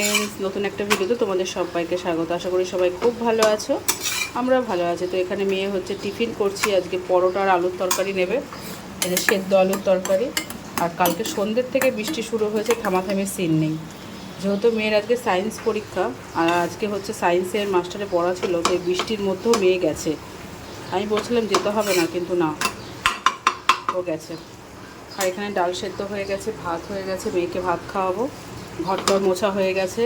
Friends, নতুন একটা ভিডিওতে তোমাদের সবাইকে স্বাগত। আশা করি সবাই খুব ভালো আছো, আমরা ভালো আছি। তো এখানে মেয়ে হচ্ছে টিফিন করছি, আজকে পরোটা আর আলুর তরকারি নেবে, এই যে সেদ্ধ আলুর তরকারি। আর কালকে সন্ধ্যের থেকে বৃষ্টি শুরু হয়েছে, থামাথামির সিন নেই। যেহেতু মেয়ের আজকে সায়েন্স পরীক্ষা, আর আজকে হচ্ছে সায়েন্সের মাস্টারে পড়া ছিল, তো এই বৃষ্টির মধ্যেও মেয়ে গেছে। আমি বলছিলাম যেতে হবে না, কিন্তু না, ও গেছে। আর এখানে ডাল সেদ্ধ হয়ে গেছে, ভাত হয়ে গেছে, মেয়েকে ভাত খাওয়াবো। ঘরটা মোছা হয়ে গেছে,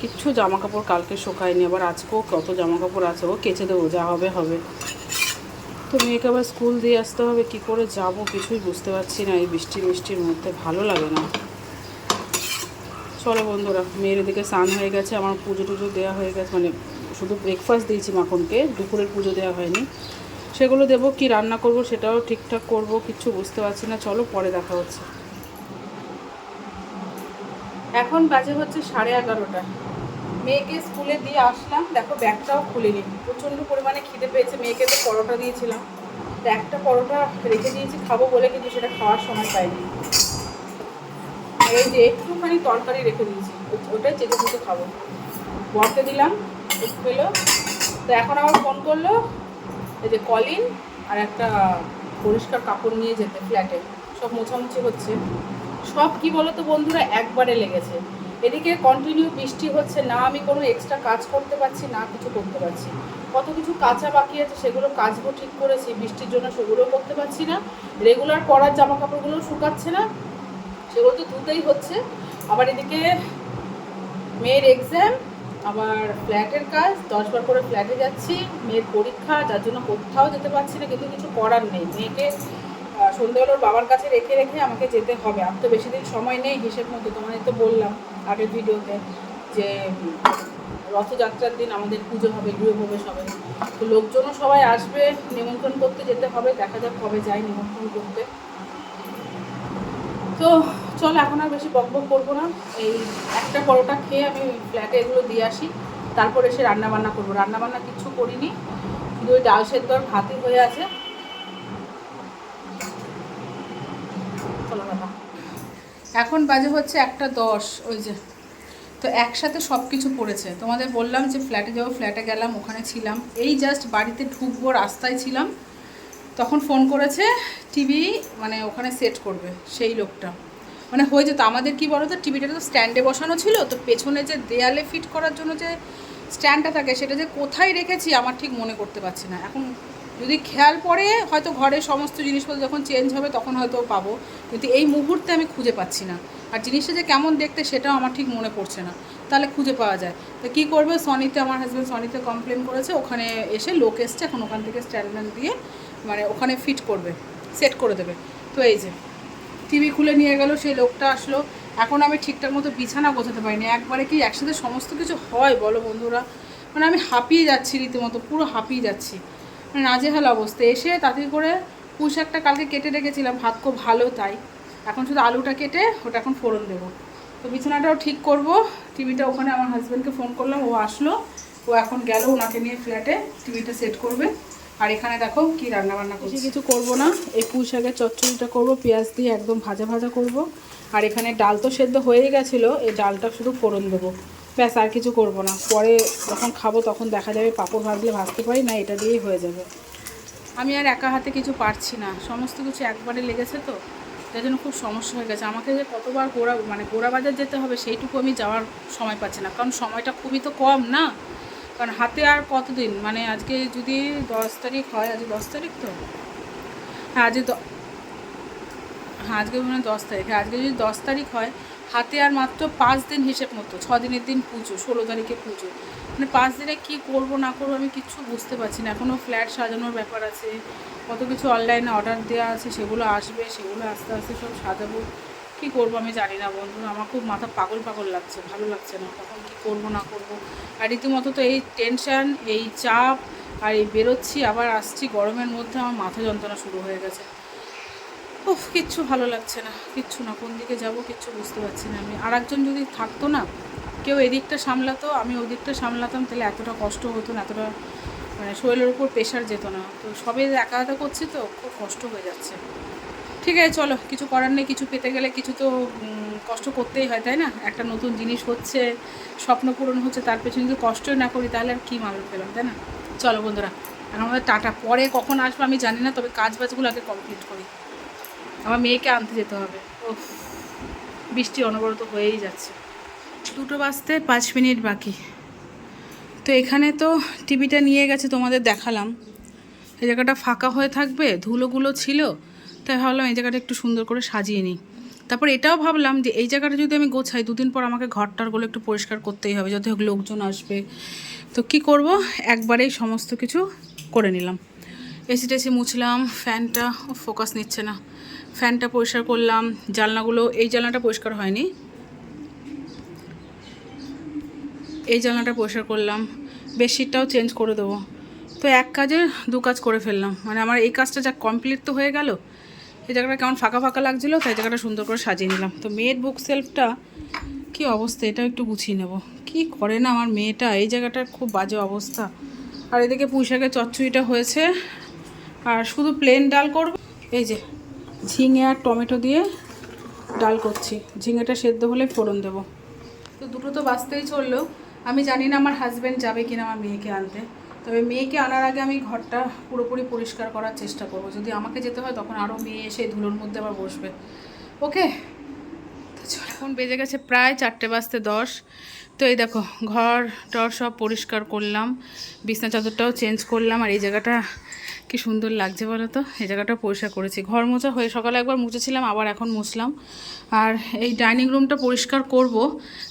কিচ্ছু জামা কাপড় কালকে শুকায়নি, আবার আজকেও কত জামা কাপড় আছে, ও কেচে দেবো, যা হবে হবে। তো মেয়েকে আবার স্কুল দিয়ে আসতে হবে, কি করে যাব কিছুই বুঝতে পারছি না, এই বৃষ্টির মধ্যে ভালো লাগে না। চলো বন্ধুরা, মেয়ের এদিকে স্নান হয়ে গেছে, আমার পুজো টুজো দেওয়া হয়ে গেছে, মানে শুধু ব্রেকফাস্ট দিয়েছি মাখনকে, দুপুরের পুজো দেওয়া হয়নি। সেগুলো দেবো, কি রান্না করব সেটাও ঠিকঠাক করব, কিচ্ছু বুঝতে পারছি না। চলো পরে দেখা হচ্ছে। এখন বাজে হচ্ছে 11:30। মেয়েকে স্কুলে দিয়ে আসলাম, দেখো ব্যাগটাও খুলিনি, প্রচণ্ড পরিমাণে খিদে পেয়েছে। মেয়েকে তো পরোটা দিয়েছিলাম, তো একটা পরোটা রেখে দিয়েছি খাবো বলে, কিন্তু সেটা খাওয়ার সময় পাইনি। আর এই যে একটুখানি তরকারি রেখে দিয়েছি, ওটাই চেটে চেটে খাবো। বরকে দিলাম, একটু পেলো। তো এখন আবার ফোন করলো, এই যে কলিন আর একটা পরিষ্কার কাপড় নিয়ে যেতে ফ্ল্যাটে, সব মোছামুছি হচ্ছে। সব কি বলো তো বন্ধুরা, একবারে লেগেছে। এদিকে কন্টিনিউ বৃষ্টি হচ্ছে, না আমি কোনো এক্সট্রা কাজ করতে পারছি, না কিছু করতে পারছি। কত কিছু কাঁচা বাকি আছে, সেগুলো কাচবো ঠিক করেছি, বৃষ্টির জন্য সেগুলোও করতে পারছি না। রেগুলার পরার জামা কাপড়গুলো শুকাচ্ছে না, সেগুলো তো ধুতেই হচ্ছে। আবার এদিকে মেয়ের এক্সাম, আবার ফ্ল্যাটের কাজ, 10বার করে ফ্ল্যাটে যাচ্ছি, মেয়ের পরীক্ষা, যার জন্য কোথাও যেতে পারছি না। কিন্তু কিছু করার নেই, মেয়েকে সন্ধ্যেবেলার বাবার কাছে রেখে রেখে আমাকে যেতে হবে। আর তো বেশি দিন সময় নেই, হিসেব মতো তোমাদের তো বললাম আগের ভিডিওতে যে রথযাত্রার দিন আমাদের পুজো হবে, গৃহপ্রবেশ হবে, তো লোকজনও সবাই আসবে, নিমন্ত্রণ করতে যেতে হবে। দেখা যাক কবে যাই নিমন্ত্রণ করতে। তো চল, এখন আর বেশি বকবক করবো না, এই একটা পরোটা খেয়ে আমি ফ্ল্যাটে এগুলো দিয়ে আসি, তারপর এসে রান্নাবান্না করবো। রান্নাবান্না কিচ্ছু করিনি, শুধু ওই ডাল সেদ্ধ আর ভাতই হয়ে আছে। চলো দাদা, এখন বাজে হচ্ছে 1:10। ওই যে তো একসাথে সব কিছু পড়েছে। তোমাদের বললাম যে ফ্ল্যাটে যাবো, ফ্ল্যাটে গেলাম, ওখানে ছিলাম, এই জাস্ট বাড়িতে ঢুকবো রাস্তায় ছিলাম, তখন ফোন করেছে টিভি, মানে ওখানে সেট করবে সেই লোকটা। মানে হয়ে যেত আমাদের, কি বলো তো, টিভিটা তো স্ট্যান্ডে বসানো ছিল, তো পেছনে যে দেয়ালে ফিট করার জন্য যে স্ট্যান্ডটা থাকে, সেটা যে কোথায় রেখেছি আমার ঠিক মনে করতে পারছি না। এখন যদি খেয়াল পড়ে হয়তো ঘরের সমস্ত জিনিসপত্র যখন চেঞ্জ হবে তখন হয়তো পাবো, কিন্তু এই মুহূর্তে আমি খুঁজে পাচ্ছি না। আর জিনিসটা যে কেমন দেখতে সেটাও আমার ঠিক মনে পড়ছে না, তাহলে খুঁজে পাওয়া যায়। তো কী করবে, সনিতে, আমার হাজব্যান্ড সনিতে কমপ্লেন করেছে, ওখানে এসে লোক এসছে, এখন ওখান থেকে স্ট্যান্ড দিয়ে মানে ওখানে ফিট করবে, সেট করে দেবে। তো এই যে টিভি খুলে নিয়ে গেল, সেই লোকটা আসলো। এখন আমি ঠিকঠাক মতো বিছানা গোছাতে পারিনি, একবারে কি একসাথে সমস্ত কিছু হয় বলো বন্ধুরা? মানে আমি হাঁপিয়ে যাচ্ছি, রীতিমতো পুরো হাঁপিয়ে যাচ্ছি, মানে নাজেহাল অবস্থা। এসে তাড়াতাড়ি করে পুঁই শাকটা কালকে কেটে রেখেছিলাম, ভাত খুব ভালো, তাই এখন শুধু আলুটা কেটে ওটা এখন ফোড়ন দেবো। তো বিছানাটাও ঠিক করব, টিভিটা ওখানে আমার হাজব্যান্ডকে ফোন করলাম, ও আসলো, ও এখন গেল ওনাকে নিয়ে ফ্ল্যাটে, টিভিটা সেট করবে। আর এখানে দেখো কি রান্নাবান্না করছি, কিছু করব না, এই পুঁই শাকের চচ্চড়িটা করবো, পেঁয়াজ দিয়ে একদম ভাজা ভাজা করব। আর এখানে ডাল তো সেদ্ধ হয়েই গেছিলো, এই ডালটা শুধু ফোড়ন দেবো, ব্যাস, আর কিছু করব না। পরে যখন খাবো তখন দেখা যাবে, পাঁপড় ভাজলে ভাজতে পারি না, এটা দিয়েই হয়ে যাবে। আমি আর একা হাতে কিছু পারছি না, সমস্ত কিছু একবারে লেগেছে, তো তার জন্য খুব সমস্যা হয়ে গেছে। আমাকে যে কতবার গোড়া বাজার যেতে হবে, সেইটুকু আমি যাওয়ার সময় পাচ্ছি না, কারণ সময়টা খুবই তো কম না। কারণ হাতে আর কতদিন, মানে আজকে যদি 10 তারিখ হয়, আজ 10 তারিখ তো, হ্যাঁ আজকে মানে 10 তারিখ, হ্যাঁ আজকে যদি 10 তারিখ হয়, হাতে আর মাত্র 5 দিন, হিসেব মতো 6 দিনের দিন পুজো, 16 তারিখে পুজো। মানে 5 দিনে কী করবো না করবো আমি কিচ্ছু বুঝতে পারছি না। এখনও ফ্ল্যাট সাজানোর ব্যাপার আছে, কত কিছু অনলাইনে অর্ডার দেওয়া আছে, সেগুলো আসবে, সেগুলো আস্তে আস্তে সব সাজাবো। কী করবো আমি জানি না বন্ধুরা, আমার খুব মাথা পাগল পাগল লাগছে, ভালো লাগছে না, তখন কী করবো না করবো। আর রীতিমতো তো এই টেনশান, এই চাপ, আর এই বেরোচ্ছি আবার আসছি, গরমের মধ্যে আমার মাথা যন্ত্রণা শুরু হয়ে গেছে। উফ, কিচ্ছু ভালো লাগছে না, কিচ্ছু না, কোন দিকে যাব কিচ্ছু বুঝতে পারছি না আমি। আর একজন যদি থাকতো না, কেউ এদিকটা সামলাতো, আমি ওই দিকটা সামলাতাম, তাহলে এতটা কষ্ট হতো না, এতটা মানে শরীরের উপর প্রেশার যেত না। তো সবাই একা একা করছি, তো খুব কষ্ট হয়ে যাচ্ছে। ঠিক আছে চলো, কিছু করার নেই, কিছু পেতে গেলে কিছু তো কষ্ট করতেই হয়, তাই না? একটা নতুন জিনিস হচ্ছে, স্বপ্ন পূরণ হচ্ছে, তার পেছনে যদি কষ্টই না করি তাহলে আর কী মাল পেলাম, তাই না? চলো বন্ধুরা, এখন আমাদের টাটা। পরে কখন আসবো আমি জানি না, তবে কাজ বাজগুলো আগে কমপ্লিট করি। আমার মেয়েকে আনতে যেতে হবে। ও, বৃষ্টি অনবরত হয়েই যাচ্ছে। 2টো বাজতে 5 মিনিট বাকি। তো এখানে তো টিভিটা নিয়ে গেছে, তোমাদের দেখালাম। এই জায়গাটা ফাঁকা হয়ে থাকবে, ধুলোগুলো ছিল, তাই ভাবলাম এই জায়গাটা একটু সুন্দর করে সাজিয়ে নিই। তারপর এটাও ভাবলাম যে এই জায়গাটা যদি আমি গোছাই, 2 দিন পর আমাকে ঘরটারগুলো একটু পরিষ্কার করতেই হবে, যত হোক লোকজন আসবে। তো কি করব, একবারেই সমস্ত কিছু করে নিলাম। এসি টেসি মুছলাম, ফ্যানটা ফোকাস নিচ্ছে না, ফ্যানটা পরিষ্কার করলাম, জানলাগুলো, এই জানলাটা পরিষ্কার হয়নি, এই জানলাটা পরিষ্কার করলাম, বেডশিটটাও চেঞ্জ করে দেবো। তো এক কাজে 2 কাজ করে ফেললাম, মানে আমার এই কাজটা যা কমপ্লিট তো হয়ে গেল। এই জায়গাটা কেমন ফাঁকা ফাঁকা লাগছিলো, তাই জায়গাটা সুন্দর করে সাজিয়ে নিলাম। তো মেয়ের বুক সেলফটা কী অবস্থা, এটাও একটু গুছিয়ে নেব। কি করে না আমার মেয়েটা, এই জায়গাটার খুব বাজে অবস্থা। আর এদিকে পুঁইশাকের চচ্চড়িটা হয়েছে, আর শুধু প্লেন ডাল করব। এই যে ঝিঙে আর টমেটো দিয়ে ডাল করছি, ঝিঙেটা সেদ্ধ হলে ফোড়ন দেবো। তো 2টো তো বাজতেই চললো। আমি জানি না আমার হাজব্যান্ড যাবে কিনা আমার মেয়েকে আনতে, তবে মেয়েকে আনার আগে আমি ঘরটা পুরোপুরি পরিষ্কার করার চেষ্টা করব। যদি আমাকে যেতে হয় তখন আরও মেয়ে এসে ধুলোর মধ্যে আবার বসবে। ওকে, তো চলো, এখন বেজে গেছে প্রায় 4:10। তো এই দেখো ঘর টর সব পরিষ্কার করলাম, বিছনা চাদরটাও চেঞ্জ করলাম। আর এই জায়গাটা কি সুন্দর লাগছে বলো তো, এই জায়গাটা পরিষ্কার করেছি। ঘর মোছা হয়ে সকালে একবার মুছেছিলাম, আবার এখন মুছলাম। আর এই ডাইনিং রুমটা পরিষ্কার করব,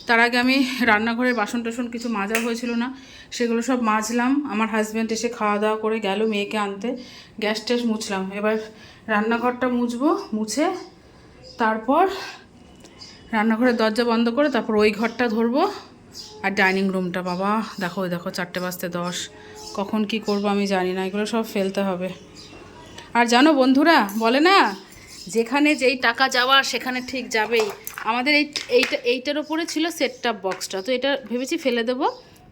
তার আগে আমি রান্নাঘরের বাসন টাসন কিছু মাজা হয়েছিল না, সেগুলো সব মাজলাম। আমার হাজব্যান্ড এসে খাওয়া দাওয়া করে গেল মেয়েকে আনতে, গ্যাস ট্যাস মুছলাম। এবার রান্নাঘরটা মুছবো, মুছে তারপর রান্নাঘরের দরজা বন্ধ করে তারপর ওই ঘরটা ধরবো। আর ডাইনিং রুমটা, বাবা দেখো ওই দেখো 4:10, কখন কি করব আমি জানি না, এগুলো সব ফেলতে হবে। আর জানো বন্ধুরা, বলে না যেখানে যেই টাকা যাওয়ার সেখানে ঠিক যাবেই। আমাদের এইটার ওপরে ছিল সেট টপ বক্সটা, তো এটা ভেবেছি ফেলে দেবো।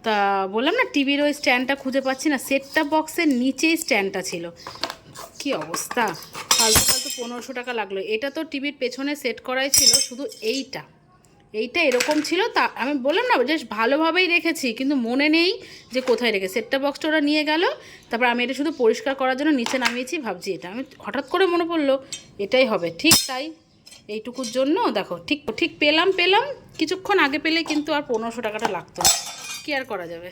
তা বললাম না টিভির ওই স্ট্যান্ডটা খুঁজে পাচ্ছি না, সেট টপ বক্সের নিচেই স্ট্যান্ডটা ছিল। কি অবস্থা, ফালতু ফালতু 1500 টাকা লাগলো। এটা তো টিভির পেছনে সেট করাই ছিল, শুধু এইটা এরকম ছিল। তা আমি বললাম না বেশ ভালোভাবেই রেখেছি, কিন্তু মনে নেই যে কোথায় রেখে। সেটটা বক্সটা ওরা নিয়ে গেল, তারপর আমি এটা শুধু পরিষ্কার করার জন্য নিচে নামিয়েছি। ভাবছি এটা আমি হঠাৎ করে মনে পড়লো এটাই হবে, ঠিক তাই। এইটুকুর জন্য দেখো ঠিক পেলাম কিছুক্ষণ আগে পেলে কিন্তু আর 1500 টাকাটা লাগতো না। কী আর করা যাবে,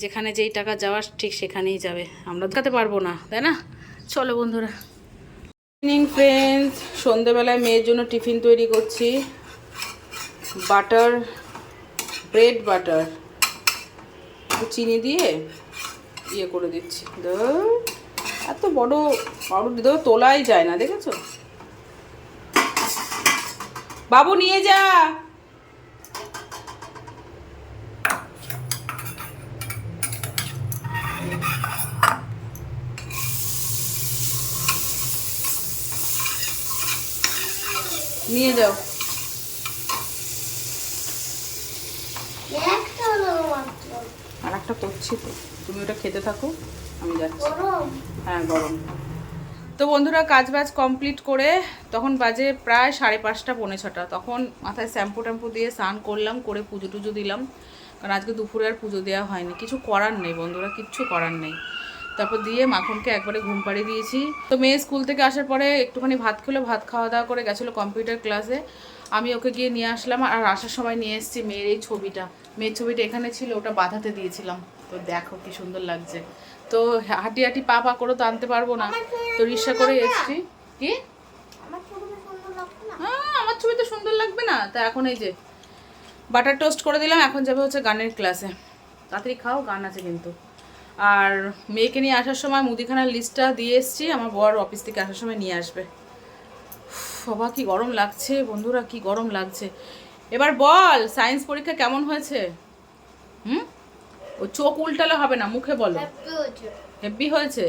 যেখানে যেই টাকা যাওয়ার ঠিক সেখানেই যাবে, আমরা দেখাতে পারবো না, তাই না? চলো বন্ধুরা, ইভিনিং ফ্রেন্ডস, সন্ধেবেলায় মেয়ের জন্য টিফিন তৈরি করছি। বাটার, ব্রেড বাটার চিনি দিয়ে ইয়ে করে দিচ্ছি। এত বড় পাউরুটি দেবো, তোলাই যায় না, দেখেছো? বাবু নিয়ে যা। নিয়ে যাও। আর একটা করছি তো, তুমি ওটা খেতে থাকো, আমি যাচ্ছি। হ্যাঁ গরম। তো বন্ধুরা কাজ বাজ কমপ্লিট করে তখন বাজে প্রায় 5:30 পৌনে 6টা। তখন মাথায় শ্যাম্পু ট্যাম্পু দিয়ে স্নান করলাম, করে পুজো টুজো দিলাম, কারণ আজকে দুপুরে আর পুজো দেওয়া হয়নি। কিছু করার নেই বন্ধুরা, কিচ্ছু করার নেই। তারপর দিয়ে মাখনকে একবারে ঘুম পাড়িয়ে দিয়েছি। তো মেয়ে স্কুল থেকে আসার পরে একটুখানি ভাত খেলো, ভাত খাওয়া দাওয়া করে গেছিলো কম্পিউটার ক্লাসে। আমি ওকে গিয়ে নিয়ে আসলাম। আর আসার সময় নিয়ে এসেছি মেয়ের এই ছবিটা। মেয়ের ছবিটা এখানে ছিল, ওটা বাঁধাতে দিয়েছিলাম। তো দেখো কি সুন্দর লাগছে। তো হাঁটি হাঁটি পা পা করে তো আনতে পারবো না, তো রিক্সা করে এসছি। কি হ্যাঁ, আমার ছবি তো সুন্দর লাগবে না? তা এখন এই যে বাটার টোস্ট করে দিলাম, এখন যাবে হচ্ছে গানের ক্লাসে। তাড়াতাড়ি খাও, গান আছে কিন্তু। আর মেয়েকে নিয়ে আসার সময় মুদিখানার লিস্টটা দিয়ে এসছি, আমার বর অফিস থেকে আসার সময় নিয়ে আসবে। বাবা কি গরম লাগছে বন্ধুরা, কি গরম লাগছে। এবার বল, সায়েন্স পরীক্ষা কেমন হয়েছে? ও চোখ উল্টালে হবে না, মুখে বলো। হেভি হয়েছে।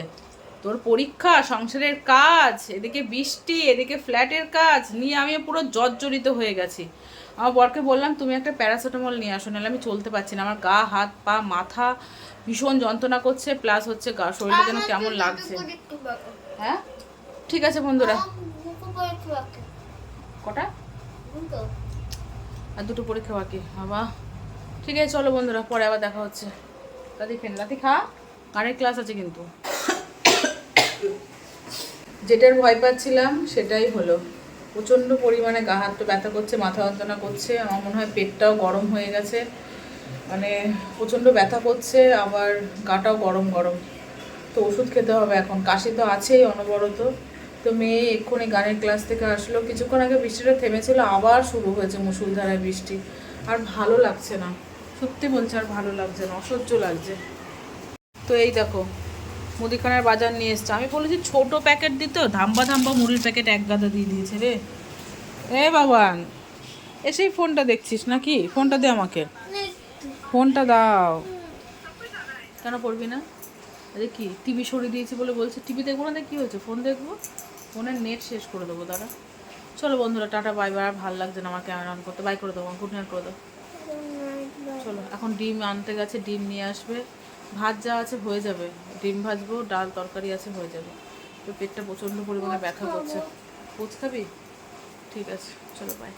তোর পরীক্ষা, সংসারের কাজ, এদিকে বৃষ্টি, এদিকে ফ্ল্যাটের কাজ নিয়ে আমি পুরো জর্জরিত হয়ে গেছি। আমার বরকে বললাম তুমি একটা প্যারাসিটামল নিয়ে আসো, নাহলে আমি চলতে পারছি না। আমার গা হাত পা মাথা ভীষণ যন্ত্রণা করছে, প্লাস হচ্ছে গা শরীরটা যেন কেমন লাগছে। হ্যাঁ ঠিক আছে বন্ধুরা। কটা? আর দুটো পরীক্ষা বাকি বাবা। ঠিক আছে চলো বন্ধুরা, পরে আবার দেখা হচ্ছে। রাতি খেন, রাতি খা, গানের ক্লাস আছে কিন্তু। যেটার ভয় পাচ্ছিলাম সেটাই হলো। প্রচণ্ড পরিমাণে গা হাত ব্যথা করছে, মাথা যন্ত্রণা করছে, আমার মনে হয় পেটটাও গরম হয়ে গেছে, মানে প্রচণ্ড ব্যথা করছে, আবার গাটাও গরম গরম। তো ওষুধ খেতে হবে এখন, কাশি তো আছেই অনবরত। তো মেয়ে এক্ষুনি গানের ক্লাস থেকে আসলো, কিছুক্ষণ আগে বৃষ্টিটা থেমেছিল, আবার শুরু হয়েছে মুষলধারায় বৃষ্টি। আর ভালো লাগছে না, সত্যি বলছে, আর ভালো লাগছে না, অসহ্য লাগছে। তো এই দেখো মুদিখানার বাজার নিয়ে এসছে। আমি বলেছি ছোট প্যাকেট দিত, ধাম্বা ধাম্বা মুড়ির প্যাকেট এক গাদা দিয়ে দিয়েছে রে। এ বাবান, এসেই ফোনটা দেখছিস নাকি? ফোনটা দে আমাকে, ফোনটা দাও। কেন পড়বি না? আরে কি টিভি সরিয়ে দিয়েছি বলে বলছে টিভি দেখবো না, কী হয়েছে, ফোন দেখবো? ফোনের নেট শেষ করে দেবো দাঁড়া। চলো বন্ধুরা, টাটা বাই বাই। আর ভালো লাগছে না আমার ক্যামেরা অন করতে, বাই করে দেবো, গুড নাইট করে দেবো। চলো এখন ডিম আনতে গেছে, ডিম নিয়ে আসবে, ভাত যা আছে হয়ে যাবে, ডিম ভাজবো, ডাল তরকারি আছে হয়ে যাবে। তো পেটটা প্রচণ্ড পরিমাণে ব্যথা করছে। পোচ খাবি? ঠিক আছে চলো বাই।